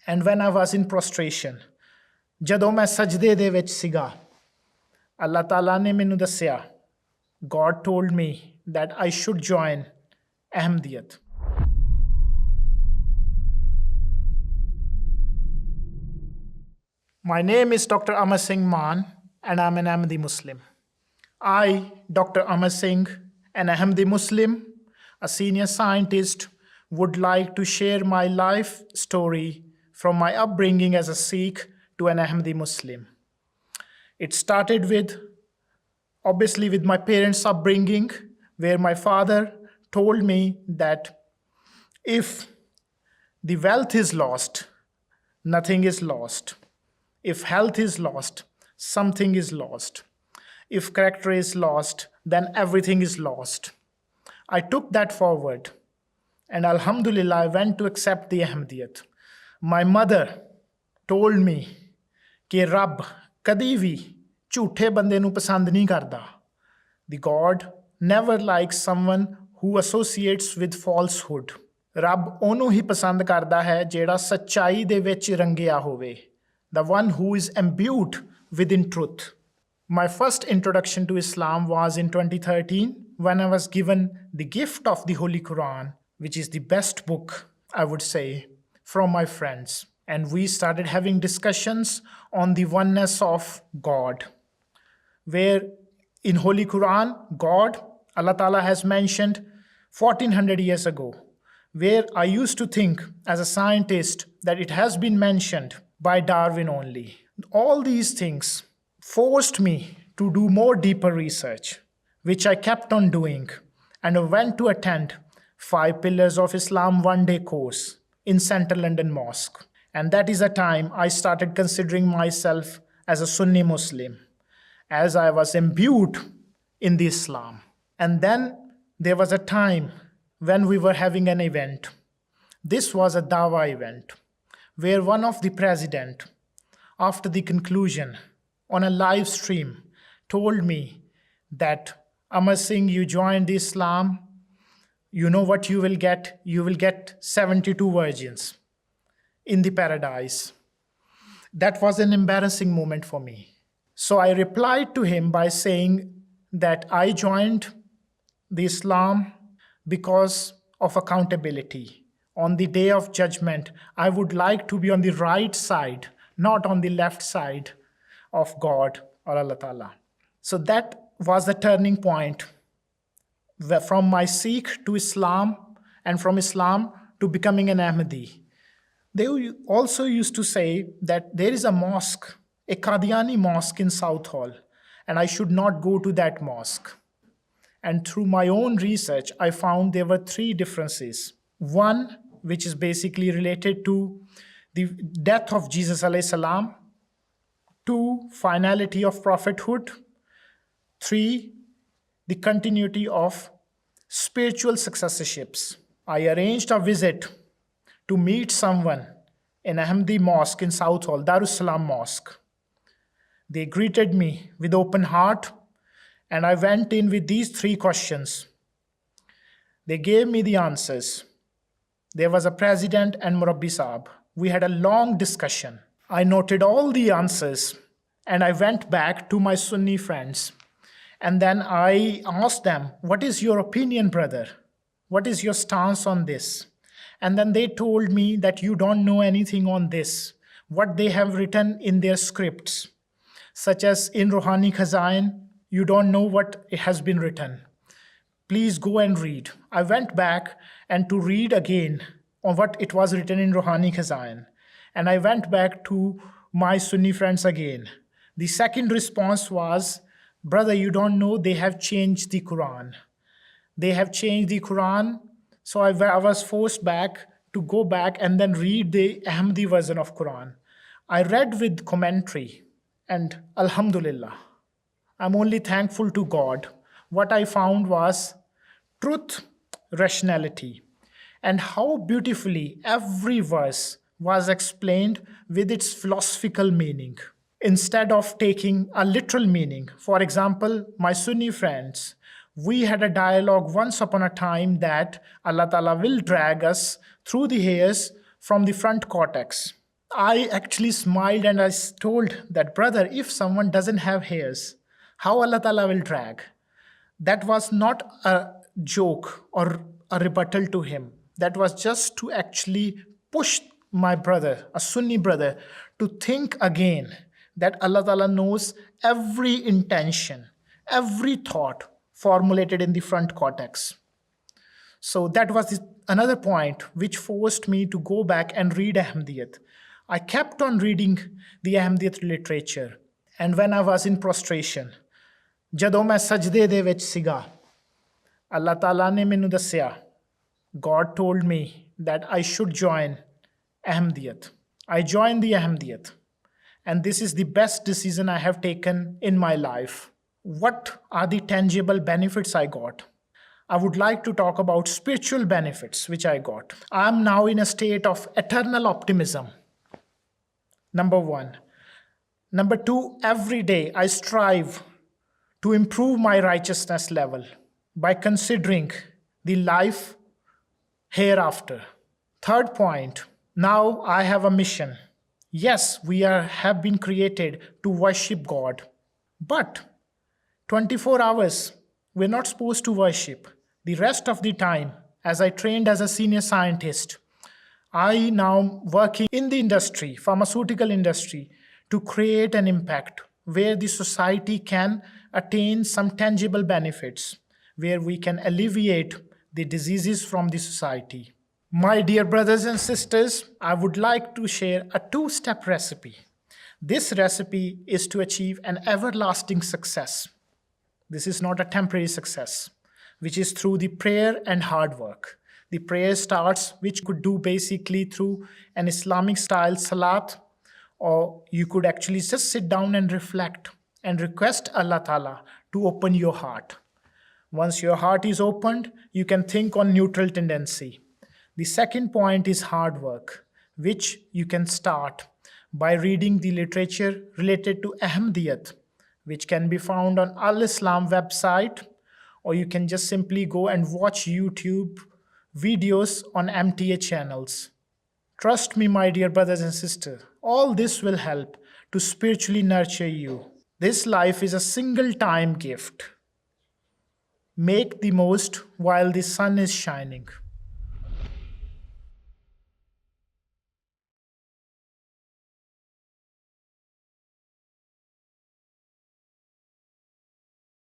And when I was in prostration, ਜਦੋਂ ਮੈਂ ਸਜਦੇ ਦੇ ਵਿੱਚ ਸੀਗਾ, ਅੱਲਾਹ ਤਾਲਾ ਨੇ ਮੈਨੂੰ ਦੱਸਿਆ, God told me that I should join Ahmadiyat. My name is Dr. Amar Singh Maan, and I'm an Ahmadi Muslim. I, Dr. Amar Singh, an Ahmadi Muslim, a senior scientist, would like to share my life story from my upbringing as a Sikh to an Ahmadi Muslim. It started obviously with my parents' upbringing, where my father told me that if the wealth is lost, nothing is lost. If health is lost, something is lost. If character is lost, then everything is lost. I took that forward, and Alhamdulillah, I went to accept the Ahmadiyat. My mother told me कि रब कदी भी झूठे बंदे नूं पसंद नहीं करदा. The God never likes someone who associates with falsehood. ਰੱਬ ਉਹਨੂੰ ਹੀ ਪਸੰਦ ਕਰਦਾ ਹੈ ਜਿਹੜਾ ਸੱਚਾਈ ਦੇ ਵਿੱਚ ਰੰਗਿਆ ਹੋਵੇ. The one who is imbued within truth. My first introduction to Islam was in 2013 when I was given the gift of the Holy Quran, which is the best book, I would say, from my friends. And we started having discussions on the oneness of God, where in Holy Quran, God, Allah Ta'ala has mentioned 1400 years ago, where I used to think as a scientist that it has been mentioned by Darwin only. All these things forced me to do more deeper research, which I kept on doing, and I went to attend 5 Pillars of Islam one-day course in Central London Mosque. And that is the time I started considering myself as a Sunni Muslim, as I was imbued in the Islam. And then there was a time when we were having an event. This was a Dawa event, where one of the president, after the conclusion on a live stream, told me that, Amar Singh, you joined Islam, you know what you will get? You will get 72 virgins in the paradise. That was an embarrassing moment for me. So I replied to him by saying that I joined the Islam because of accountability. On the day of judgment, I would like to be on the right side, not on the left side of God or Allah Ta'ala. So that was the turning point from my Sikh to Islam, and from Islam to becoming an Ahmadi. They also used to say that there is a mosque, a Qadiani mosque in South Hall, and I should not go to that mosque. And through my own research, I found there were 3 differences. One, which is basically related to the death of Jesus alayhi salam. 2, finality of prophethood. 3, the continuity of spiritual successorships. I arranged a visit to meet someone in Ahmadi Mosque in South Hall, Darus Salam Mosque. They greeted me with open heart, and I went in with these 3 questions. They gave me the answers. There was a president and Murabbi Saab. We had a long discussion. I noted all the answers, and I went back to my Sunni friends. And then I asked them, what is your opinion, brother? What is your stance on this? And then they told me that you don't know anything on this, what they have written in their scripts, such as in Ruhani Khazain, you don't know what has been written. Please go and read. I went back and to read again on what it was written in Ruhani Khazain. And I went back to my Sunni friends again. The second response was, brother, you don't know, they have changed the Quran. They have changed the Quran. So I was forced back to go back and then read the Ahmadi version of Quran. I read with commentary, and Alhamdulillah, I'm only thankful to God. What I found was truth, rationality, and how beautifully every verse was explained with its philosophical meaning, instead of taking a literal meaning. For example, my Sunni friends, we had a dialogue once upon a time that Allah Ta'ala will drag us through the hairs from the front cortex. I actually smiled and I told that, brother, if someone doesn't have hairs, how Allah Ta'ala will drag? That was not a joke or a rebuttal to him. That was just to actually push my brother, a Sunni brother, to think again that Allah Ta'ala knows every intention, every thought formulated in the front cortex. So that was another point which forced me to go back and read Ahmadiyat. I kept on reading the Ahmadiyat literature. And when I was in prostration, ਜਦੋਂ ਮੈਂ ਸਜਦੇ ਦੇ ਵਿੱਚ ਸੀਗਾ, Allah Ta'ala ਨੇ ਮੈਨੂੰ ਦੱਸਿਆ, God told me that I should join Ahmadiyat. I joined the Ahmadiyat. And this is the best decision I have taken in my life. What are the tangible benefits I got? I would like to talk about spiritual benefits which I got. I am now in a state of eternal optimism. Number one. Number two, every day I strive to improve my righteousness level by considering the life hereafter. Third point, now I have a mission. Yes, we have been created to worship God, but 24 hours we're not supposed to worship. The rest of the time, as I trained as a senior scientist, I now working in the industry, pharmaceutical industry, to create an impact where the society can attain some tangible benefits, where we can alleviate the diseases from the society. My dear brothers and sisters, I would like to share a two-step recipe. This recipe is to achieve an everlasting success. This is not a temporary success, which is through the prayer and hard work. The prayer starts, which you could do basically through an Islamic style salat, or you could actually just sit down and reflect and request Allah Ta'ala to open your heart. Once your heart is opened, you can think on neutral tendency. The second point is hard work, which you can start by reading the literature related to Ahmadiyat, which can be found on Al Islam website, or you can just simply go and watch YouTube videos on MTA channels. Trust me, my dear brothers and sisters, all this will help to spiritually nurture you. This life is a single time gift. Make the most while the sun is shining.